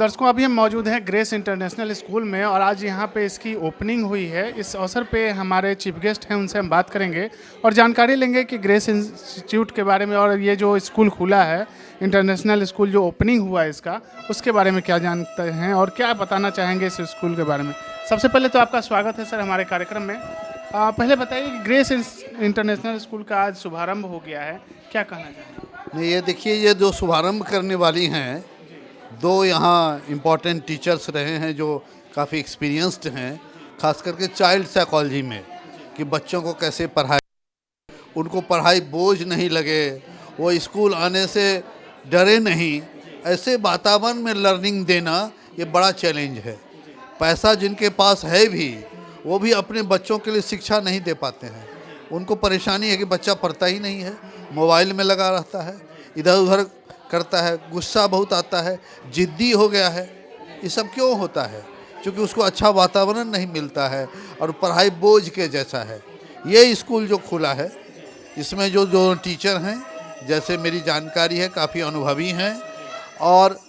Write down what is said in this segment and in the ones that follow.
दर्शकों, अभी हम मौजूद हैं ग्रेस इंटरनेशनल स्कूल में और आज यहाँ पे इसकी ओपनिंग हुई है। इस अवसर पे हमारे चीफ गेस्ट हैं, उनसे हम बात करेंगे और जानकारी लेंगे कि ग्रेस इंस्टीट्यूट के बारे में और ये जो स्कूल खुला है इंटरनेशनल स्कूल, जो ओपनिंग हुआ है इसका, उसके बारे में क्या जानते हैं और क्या बताना चाहेंगे इस स्कूल के बारे में। सबसे पहले तो आपका स्वागत है सर हमारे कार्यक्रम में। पहले बताइए कि ग्रेस इंटरनेशनल स्कूल का आज शुभारंभ हो गया है, क्या कहना चाहेंगे? नहीं, ये देखिए, ये जो शुभारंभ करने वाली हैं, दो यहाँ इम्पोर्टेंट टीचर्स रहे हैं जो काफ़ी एक्सपीरियंस्ड हैं, खास करके चाइल्ड साइकोलॉजी में, कि बच्चों को कैसे पढ़ाए, उनको पढ़ाई बोझ नहीं लगे, वो स्कूल आने से डरे नहीं। ऐसे वातावरण में लर्निंग देना ये बड़ा चैलेंज है। पैसा जिनके पास है भी, वो भी अपने बच्चों के लिए शिक्षा नहीं दे पाते हैं। उनको परेशानी है कि बच्चा पढ़ता ही नहीं है, मोबाइल में लगा रहता है, इधर उधर करता है, गुस्सा बहुत आता है, जिद्दी हो गया है। ये सब क्यों होता है? क्योंकि उसको अच्छा वातावरण नहीं मिलता है और पढ़ाई बोझ के जैसा है। ये स्कूल जो खुला है, इसमें जो जो टीचर हैं, जैसे मेरी जानकारी है, काफ़ी अनुभवी हैं और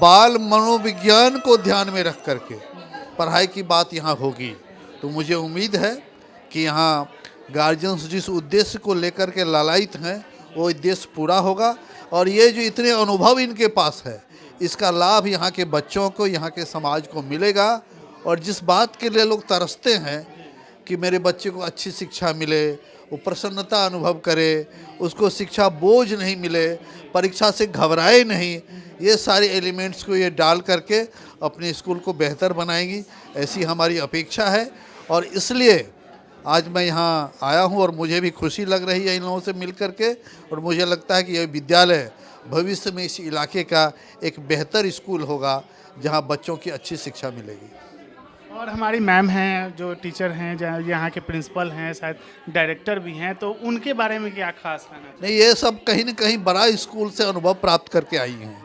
बाल मनोविज्ञान को ध्यान में रख करके पढ़ाई की बात यहाँ होगी। तो मुझे उम्मीद है कि यहाँ गार्जियंस जिस उद्देश्य को लेकर के लालायित हैं, वो उद्देश्य पूरा होगा और ये जो इतने अनुभव इनके पास है, इसका लाभ यहाँ के बच्चों को, यहाँ के समाज को मिलेगा। और जिस बात के लिए लोग तरसते हैं कि मेरे बच्चे को अच्छी शिक्षा मिले, वो प्रसन्नता अनुभव करे, उसको शिक्षा बोझ नहीं मिले, परीक्षा से घबराए नहीं, ये सारे एलिमेंट्स को ये डाल करके अपने स्कूल को बेहतर बनाएंगी, ऐसी हमारी अपेक्षा है। और इसलिए आज मैं यहाँ आया हूँ और मुझे भी खुशी लग रही है इन लोगों से मिल करके। और मुझे लगता है कि यह विद्यालय भविष्य में इस इलाके का एक बेहतर स्कूल होगा जहाँ बच्चों की अच्छी शिक्षा मिलेगी। और हमारी मैम हैं जो टीचर हैं, यहाँ के प्रिंसिपल हैं, शायद डायरेक्टर भी हैं, तो उनके बारे में क्या खास कहना चाहिए? नहीं, ये सब कहीं न कहीं बड़ा स्कूल से अनुभव प्राप्त करके आई हैं,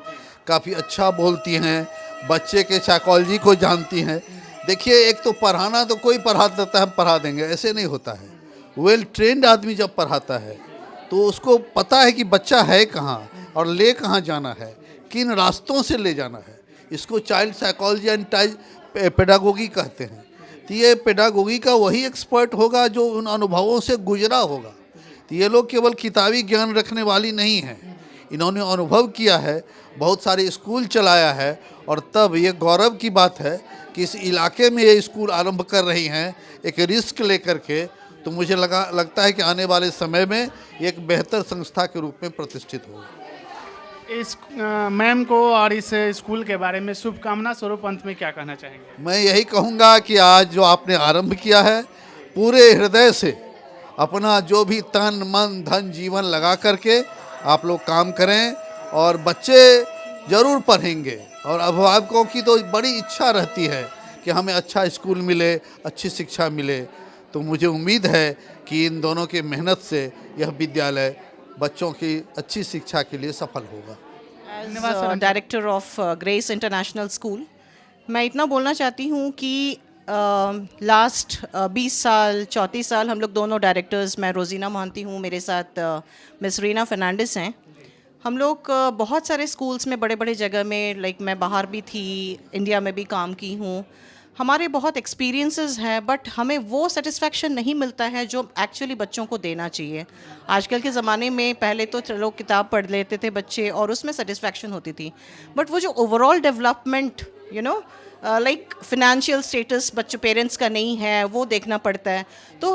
काफ़ी अच्छा बोलती हैं, बच्चे के साइकोलॉजी को जानती हैं। देखिए, एक तो पढ़ाना तो कोई पढ़ा देता है, हम पढ़ा देंगे, ऐसे नहीं होता है। वेल ट्रेंड आदमी जब पढ़ाता है तो उसको पता है कि बच्चा है कहाँ और ले कहाँ जाना है, किन रास्तों से ले जाना है। इसको चाइल्ड साइकोलॉजी एंड पेडागोगी कहते हैं। तो ये पेडागोगी का वही एक्सपर्ट होगा जो उन अनुभवों से गुजरा होगा। तो ये लोग केवल किताबी ज्ञान रखने वाली नहीं हैं, इन्होंने अनुभव किया है, बहुत सारे स्कूल चलाया है और तब ये गौरव की बात है कि इस इलाके में ये स्कूल आरंभ कर रही हैं एक रिस्क लेकर के। तो मुझे लगता है कि आने वाले समय में एक बेहतर संस्था के रूप में प्रतिष्ठित होगा। इस मैम को और इस स्कूल के बारे में शुभकामना स्वरूप अंत में क्या कहना चाहेंगे? मैं यही कहूँगा कि आज जो आपने आरंभ किया है, पूरे हृदय से अपना जो भी तन मन धन जीवन लगा करके आप लोग काम करें और बच्चे ज़रूर पढ़ेंगे। और अभिभावकों की तो बड़ी इच्छा रहती है कि हमें अच्छा स्कूल मिले, अच्छी शिक्षा मिले। तो मुझे उम्मीद है कि इन दोनों के मेहनत से यह विद्यालय बच्चों की अच्छी शिक्षा के लिए सफल होगा। As director of Grace international school, मैं इतना बोलना चाहती हूँ कि लास्ट 20 साल 34 साल हम लोग दोनों डायरेक्टर्स, मैं रोजीना मोहंती हूँ, मेरे साथ मिस रीना फर्नांडिस हैं। हम लोग बहुत सारे स्कूल्स में, बड़े बड़े जगह में, लाइक मैं बाहर भी थी, इंडिया में भी काम की हूँ, हमारे बहुत एक्सपीरियंसेस हैं, बट हमें वो सेटिस्फैक्शन नहीं मिलता है जो एक्चुअली बच्चों को देना चाहिए। आजकल के ज़माने में पहले तो चलो किताब पढ़ लेते थे बच्चे और उसमें सेटिस्फैक्शन होती थी, बट वो जो overall development, like financial status बच्चों पेरेंट्स का नहीं है, वो देखना पड़ता है। तो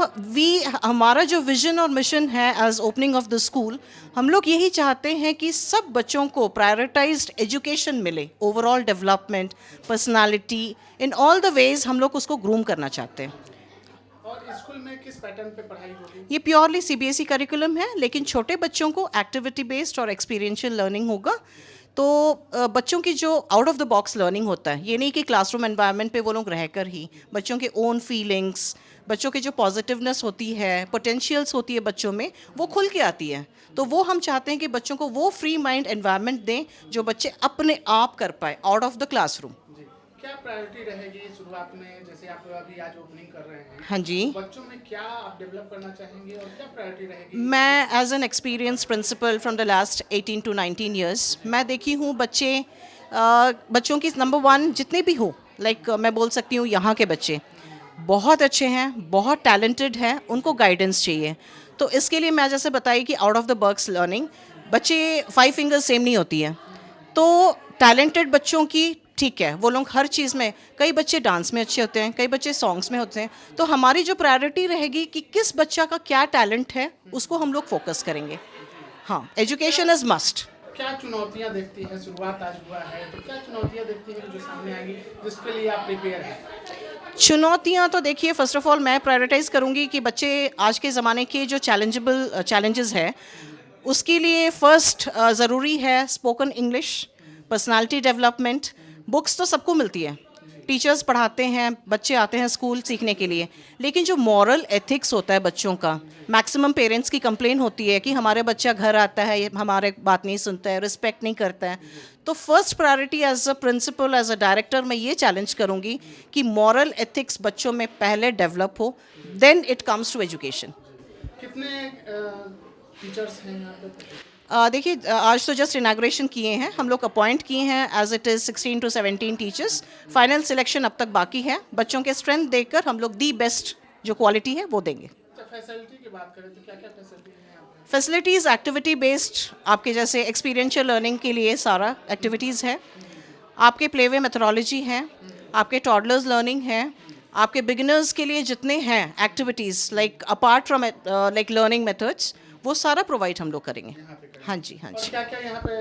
हमारा जो विजन और मिशन है as opening of the school, हम लोग यही चाहते हैं कि सब बच्चों को प्रायोरिटाइज्ड एजुकेशन मिले, overall development, personality, in all the ways हम लोग उसको ग्रूम करना चाहते हैं। और स्कूल में किस पैटर्न पे पढ़ाई होगी? ये प्योरली CBSE करिकुलम है, लेकिन छोटे बच्चों को एक्टिविटी बेस्ड और एक्सपीरियंशियल लर्निंग होगा। तो बच्चों की जो out of the box learning होता है, ये नहीं कि क्लासरूम एनवायरनमेंट पे वो लोग रहकर ही, बच्चों के ओन फीलिंग्स, बच्चों की जो पॉजिटिवनेस होती है, पोटेंशियल्स होती है बच्चों में, वो खुल के आती है। तो वो हम चाहते हैं कि बच्चों को वो फ्री माइंड एनवायरनमेंट दें जो बच्चे अपने आप कर पाए आउट ऑफ द क्लासरूम। क्या प्रायोरिटी रहेगी शुरुआत में, जैसे आप अभी आज ओपनिंग कर रहे हैं? हाँ जी, बच्चों में क्या आप डेवलप करना चाहेंगे और क्या प्रायोरिटी रहेगी? मैं as an experience principal from the last 18 to 19 years, मैं देखी हूँ बच्चे बच्चों की नंबर वन जितने भी हो, लाइक मैं बोल सकती हूँ यहाँ के बच्चे बहुत अच्छे हैं, बहुत टैलेंटेड हैं, उनको गाइडेंस चाहिए। तो इसके लिए मैं जैसे बताई कि out of the box learning, बच्चे 5 फिंगर्स सेम नहीं होती है। तो टैलेंटेड बच्चों की ठीक है, वो लोग हर चीज़ में, कई बच्चे डांस में अच्छे होते हैं, कई बच्चे सॉन्ग्स में होते हैं, तो हमारी जो प्रायोरिटी रहेगी कि किस बच्चा का क्या टैलेंट है उसको हम लोग फोकस करेंगे। हाँ, एजुकेशन इज़ मस्ट। क्या चुनौतियां देखती हैं, शुरुआत आज हुआ है तो क्या चुनौतियां देखती हैं जो सामने आएंगी जिसके लिए आप प्रिपेयर हैं? चुनौतियां तो देखिए, फर्स्ट ऑफ ऑल मैं प्रायोरिटाइज करूंगी कि बच्चे आज के ज़माने के जो चैलेंजेस है उसके लिए फर्स्ट ज़रूरी है spoken English, personality development. Books तो सबको मिलती है, टीचर्स पढ़ाते हैं, बच्चे आते हैं स्कूल सीखने के लिए, लेकिन जो मॉरल एथिक्स होता है बच्चों का, मैक्सिमम पेरेंट्स की कंप्लेन होती है कि हमारे बच्चा घर आता है, हमारे बात नहीं सुनता है, रिस्पेक्ट नहीं करता है। तो first priority as a principal, as a director, मैं ये चैलेंज करूँगी कि मॉरल एथिक्स बच्चों में पहले डेवलप हो, then it comes to education. कितने टीचर्स हैं यहाँ पे? देखिए, आज तो जस्ट इनाग्रेशन किए हैं, हम लोग अपॉइंट किए हैं as it is 16 to 17 teachers. Final selection अब तक बाकी है। बच्चों के स्ट्रेंथ देखकर हम लोग दी बेस्ट जो क्वालिटी है वो देंगे। फैसिलिटी की बात करें तो क्या क्या फैसिलिटी है यहाँ पे? फैसिलिटीज़ एक्टिविटी बेस्ड, आपके जैसे एक्सपीरियंशियल लर्निंग के लिए सारा एक्टिविटीज़ है, आपके प्लेवे मेथोडोलॉजी है, आपके टॉडलर्स लर्निंग है, आपके बिगिनर्स के लिए जितने हैं activities like apart from like learning methods, वो सारा प्रोवाइड हम लोग करेंगे। हाँ जी, हाँ और जी। क्या क्या यहाँ पे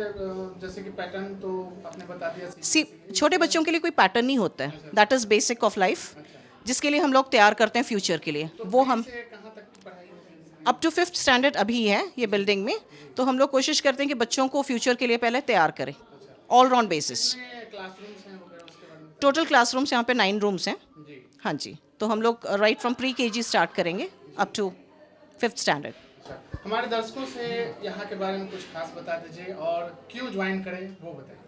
जैसे कि पैटर्न तो आपने बता दिया। सी, छोटे बच्चों के लिए कोई पैटर्न नहीं होता है, that is basic of life, जिसके लिए हम लोग तैयार करते हैं फ्यूचर के लिए। वो हम से कहाँ तक की पढ़ाई होगी? अप टू 5th स्टैंडर्ड अभी है ये बिल्डिंग में, तो हम लोग कोशिश करते हैं कि बच्चों को फ्यूचर के लिए पहले तैयार करें ऑल राउंड बेसिस। कितने क्लासरूम्स हैं वगैरह उसके बारे में? टोटल क्लासरूम्स यहाँ पे 9 रूम्स हैं। जी। हाँ जी, तो हम लोग right from pre KG start करेंगे अप टू 5th स्टैंडर्ड। अच्छा, हमारे दर्शकों से यहाँ के बारे में कुछ खास बता दीजिए और क्यों ज्वाइन करें वो बताइए।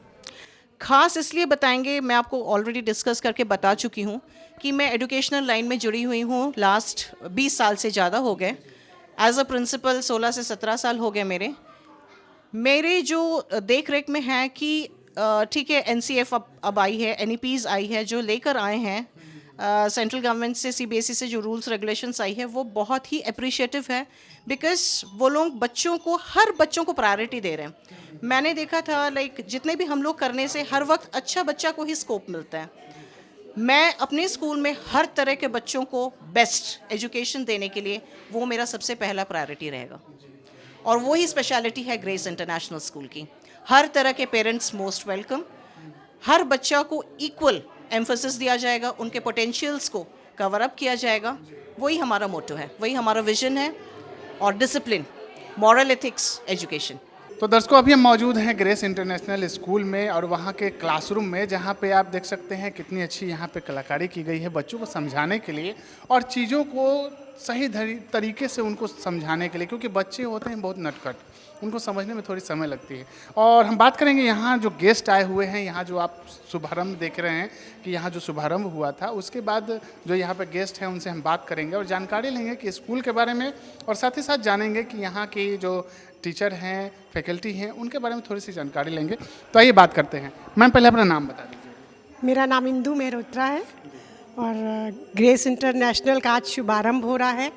खास इसलिए बताएंगे, मैं आपको ऑलरेडी डिस्कस करके बता चुकी हूँ कि मैं एजुकेशनल लाइन में जुड़ी हुई हूँ लास्ट 20 साल से ज़्यादा हो गए। एज अ प्रिंसिपल 16 से 17 साल हो गए मेरे जो देख रेख में है कि ठीक है, NCF अब आई है, NEPs आई है, जो लेकर आए हैं सेंट्रल गवर्नमेंट से, CBSE से जो रूल्स रेगुलेशंस आई है वो बहुत ही अप्रिशिएटिव है, बिकॉज वो लोग बच्चों को, हर बच्चों को प्रायोरिटी दे रहे हैं। मैंने देखा था लाइक जितने भी हम लोग करने से हर वक्त अच्छा बच्चा को ही स्कोप मिलता है। मैं अपने स्कूल में हर तरह के बच्चों को बेस्ट एजुकेशन देने के लिए वो मेरा सबसे पहला प्रायोरिटी रहेगा, और वही स्पेशलिटी है ग्रेस इंटरनेशनल स्कूल की। हर तरह के पेरेंट्स मोस्ट वेलकम, हर बच्चा को इक्वल एम्फोसिस दिया जाएगा, उनके पोटेंशियल्स को कवर अप किया जाएगा, वही हमारा मोटो है, वही हमारा विजन है। और डिसिप्लिन, मॉरल एथिक्स, एजुकेशन। तो दर्शकों, अभी हम मौजूद हैं ग्रेस इंटरनेशनल स्कूल में और वहाँ के क्लासरूम में, जहाँ पे आप देख सकते हैं कितनी अच्छी यहाँ पे कलाकारी की गई है बच्चों को समझाने के लिए और चीज़ों को सही तरीके से उनको समझाने के लिए, क्योंकि बच्चे होते हैं बहुत नटखट, उनको समझने में थोड़ी समय लगती है। और हम बात करेंगे यहाँ जो गेस्ट आए हुए हैं, यहाँ जो आप शुभारंभ देख रहे हैं कि यहाँ जो शुभारंभ हुआ था, उसके बाद जो यहाँ पे गेस्ट हैं उनसे हम बात करेंगे और जानकारी लेंगे कि स्कूल के बारे में, और साथ ही साथ जानेंगे कि यहाँ की जो टीचर हैं, फैकल्टी हैं, उनके बारे में थोड़ी सी जानकारी लेंगे। तो आइए बात करते हैं। मैम, पहले अपना नाम बता दीजिए। मेरा नाम इंदु मेहरोत्रा है और ग्रेस इंटरनेशनल का आज शुभारंभ हो रहा है,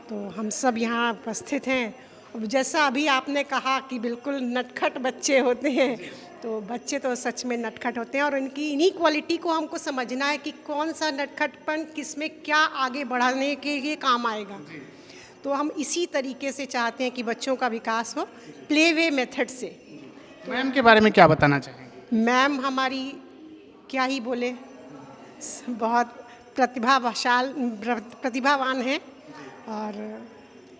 तो हम सब यहाँ उपस्थित हैं। जैसा अभी आपने कहा कि बिल्कुल नटखट बच्चे होते हैं, तो बच्चे तो सच में नटखट होते हैं और इनकी इन्हीं क्वालिटी को हमको समझना है कि कौन सा नटखटपन किस में क्या आगे बढ़ाने के लिए काम आएगा। तो हम इसी तरीके से चाहते हैं कि बच्चों का विकास हो प्ले वे मेथड से। मैम के बारे में क्या बताना चाहेंगे? मैम हमारी क्या ही बोले, बहुत प्रतिभावान हैं और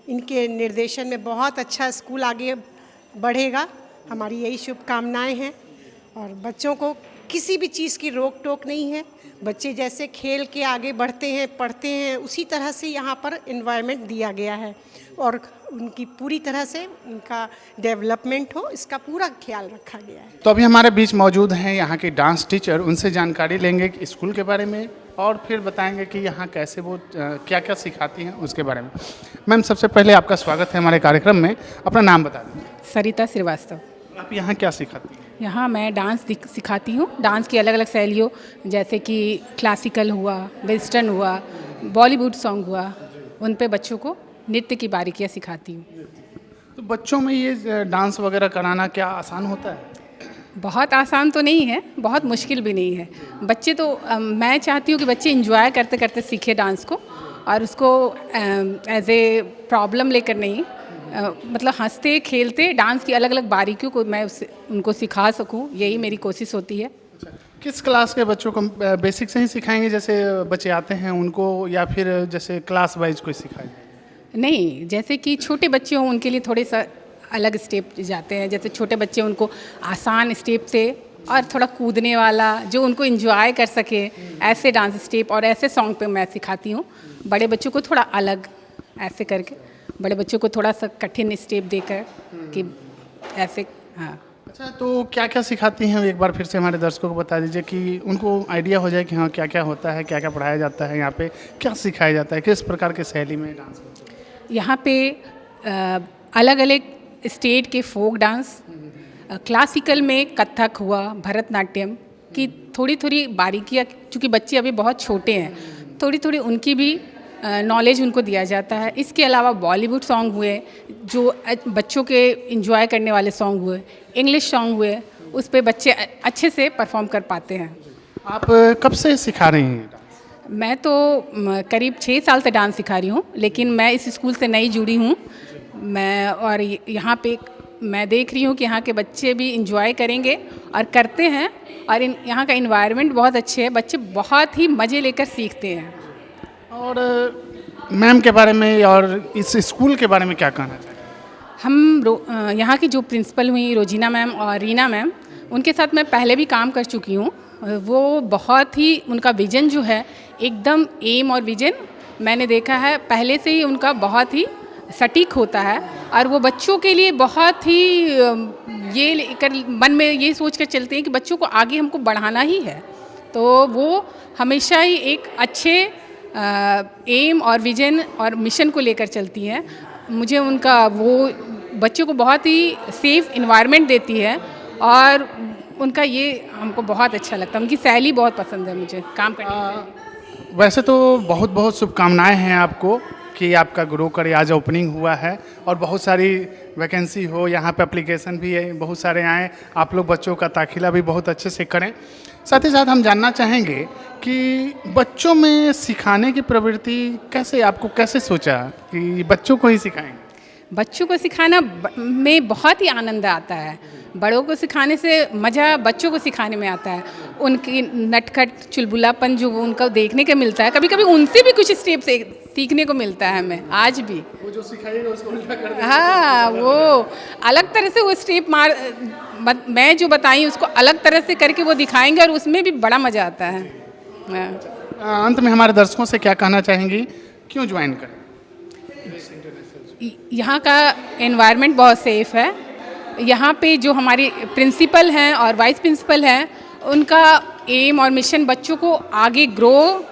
इनके निर्देशन में बहुत अच्छा स्कूल आगे बढ़ेगा। हमारी यही शुभकामनाएं हैं और बच्चों को किसी भी चीज़ की रोक टोक नहीं है। बच्चे जैसे खेल के आगे बढ़ते हैं, पढ़ते हैं, उसी तरह से यहाँ पर इन्वायरमेंट दिया गया है और उनकी पूरी तरह से उनका डेवलपमेंट हो, इसका पूरा ख्याल रखा गया है। तो अभी हमारे बीच मौजूद हैं यहाँ के डांस टीचर, उनसे जानकारी लेंगे कि स्कूल के बारे में और फिर बताएंगे कि यहाँ कैसे वो क्या क्या सिखाती हैं उसके बारे में। मैम, सबसे पहले आपका स्वागत है हमारे कार्यक्रम में। अपना नाम बता दीजिए। सरिता श्रीवास्तव। आप यहाँ क्या सिखाती हैं? यहाँ मैं डांस सिखाती हूँ। डांस की अलग अलग शैलियों, जैसे कि क्लासिकल हुआ, वेस्टर्न हुआ, बॉलीवुड सॉन्ग हुआ, उन पे बच्चों को नृत्य की बारीकियाँ सिखाती हूँ। तो बच्चों में ये डांस वगैरह कराना क्या आसान होता है? बहुत आसान तो नहीं है, बहुत मुश्किल भी नहीं है। बच्चे तो मैं चाहती हूँ कि बच्चे इंजॉय करते करते सीखे डांस को, और उसको एज ए प्रॉब्लम लेकर नहीं, मतलब हंसते खेलते डांस की अलग अलग बारीकियों को मैं उनको सिखा सकूँ, यही मेरी कोशिश होती है। किस क्लास के बच्चों को बेसिक से ही सिखाएंगे, जैसे बच्चे आते हैं उनको, या फिर जैसे क्लास वाइज कोई सिखाएंगे? नहीं, जैसे कि छोटे बच्चे हों उनके लिए थोड़े सा अलग स्टेप जाते हैं। जैसे छोटे बच्चे उनको आसान स्टेप से और थोड़ा कूदने वाला, जो उनको एंजॉय कर सके, ऐसे डांस स्टेप और ऐसे सॉन्ग पे मैं सिखाती हूँ। बड़े बच्चों को थोड़ा अलग ऐसे करके, बड़े बच्चों को थोड़ा सा कठिन स्टेप देकर कि ऐसे। हाँ। अच्छा, तो क्या क्या सिखाती हैं, एक बार फिर से हमारे दर्शकों को बता दीजिए कि उनको आइडिया हो जाए कि हाँ क्या क्या होता है, क्या क्या पढ़ाया जाता है, यहाँ पे क्या सिखाया जाता है, किस प्रकार की शैली में डांस होता है? यहाँ पे अलग अलग स्टेट के फोक डांस, क्लासिकल में कथक हुआ, भरतनाट्यम की थोड़ी थोड़ी बारीकियाँ, क्योंकि बच्चे अभी बहुत छोटे हैं, थोड़ी थोड़ी उनकी भी नॉलेज उनको दिया जाता है। इसके अलावा बॉलीवुड सॉन्ग हुए, जो बच्चों के इंजॉय करने वाले सॉन्ग हुए, इंग्लिश सॉन्ग हुए, उस पे बच्चे अच्छे से परफॉर्म कर पाते हैं। आप कब से सिखा रही हैं? मैं तो करीब 6 साल से डांस सिखा रही हूँ, लेकिन मैं इस स्कूल से नई जुड़ी हूँ मैं, और यहाँ पे मैं देख रही हूँ कि यहाँ के बच्चे भी इंजॉय करेंगे और करते हैं, और यहाँ का इन्वायरमेंट बहुत अच्छे है, बच्चे बहुत ही मज़े लेकर सीखते हैं। और मैम के बारे में और इस स्कूल के बारे में क्या कहना चाहिए? हम यहाँ की जो प्रिंसिपल हुई रोजीना मैम और रीना मैम, उनके साथ मैं पहले भी काम कर चुकी हूँ। वो बहुत ही, उनका विज़न जो है एकदम एम और विज़न मैंने देखा है पहले से ही, उनका बहुत ही सटीक होता है, और वो बच्चों के लिए बहुत ही ये लेकर मन में ये सोच कर चलते हैं कि बच्चों को आगे हमको बढ़ाना ही है। तो वो हमेशा ही एक अच्छे एम और विज़न और मिशन को लेकर चलती हैं। मुझे उनका वो बच्चों को बहुत ही सेफ़ इन्वायरमेंट देती है, और उनका ये हमको बहुत अच्छा लगता है। उनकी शैली बहुत पसंद है मुझे काम करने की। वैसे तो बहुत बहुत शुभकामनाएं हैं आपको कि आपका ग्रो करे। आज ओपनिंग हुआ है और बहुत सारी वैकेंसी हो, यहाँ पे एप्लीकेशन भी है, बहुत सारे आएँ, आप लोग बच्चों का दाखिला भी बहुत अच्छे से करें। साथ ही साथ हम जानना चाहेंगे कि बच्चों में सिखाने की प्रवृत्ति कैसे, आपको कैसे सोचा कि बच्चों को ही सिखाएंगे? बच्चों को सिखाना में बहुत ही आनंद आता है। बड़ों को सिखाने से मज़ा बच्चों को सिखाने में आता है। उनकी नटखट चुलबुलापन जो उनको देखने को मिलता है, कभी कभी उनसे भी कुछ स्टेप से सीखने को मिलता है हमें आज भी। वो जो सिखाइएगा उसको उल्टा कर देंगे। हाँ, वो अलग तरह से वो स्टेप मैं जो बताई उसको अलग तरह से करके वो दिखाएंगे, और उसमें भी बड़ा मज़ा आता है। हाँ। अंत में हमारे दर्शकों से क्या कहना चाहेंगी, क्यों ज्वाइन करें? यहाँ का एनवायरनमेंट बहुत सेफ़ है। यहाँ पे जो हमारी प्रिंसिपल हैं और वाइस प्रिंसिपल हैं, उनका एम और मिशन बच्चों को आगे ग्रो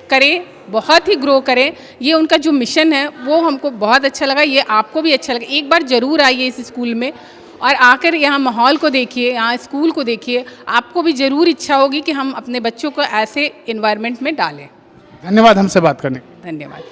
करें, बहुत ही ग्रो करें, ये उनका जो मिशन है वो हमको बहुत अच्छा लगा। ये आपको भी अच्छा लगा, एक बार ज़रूर आइए इस स्कूल में और आकर यहाँ माहौल को देखिए, यहाँ स्कूल को देखिए, आपको भी ज़रूर इच्छा होगी कि हम अपने बच्चों को ऐसे इन्वायरमेंट में डालें। धन्यवाद हमसे बात करने के लिए। धन्यवाद।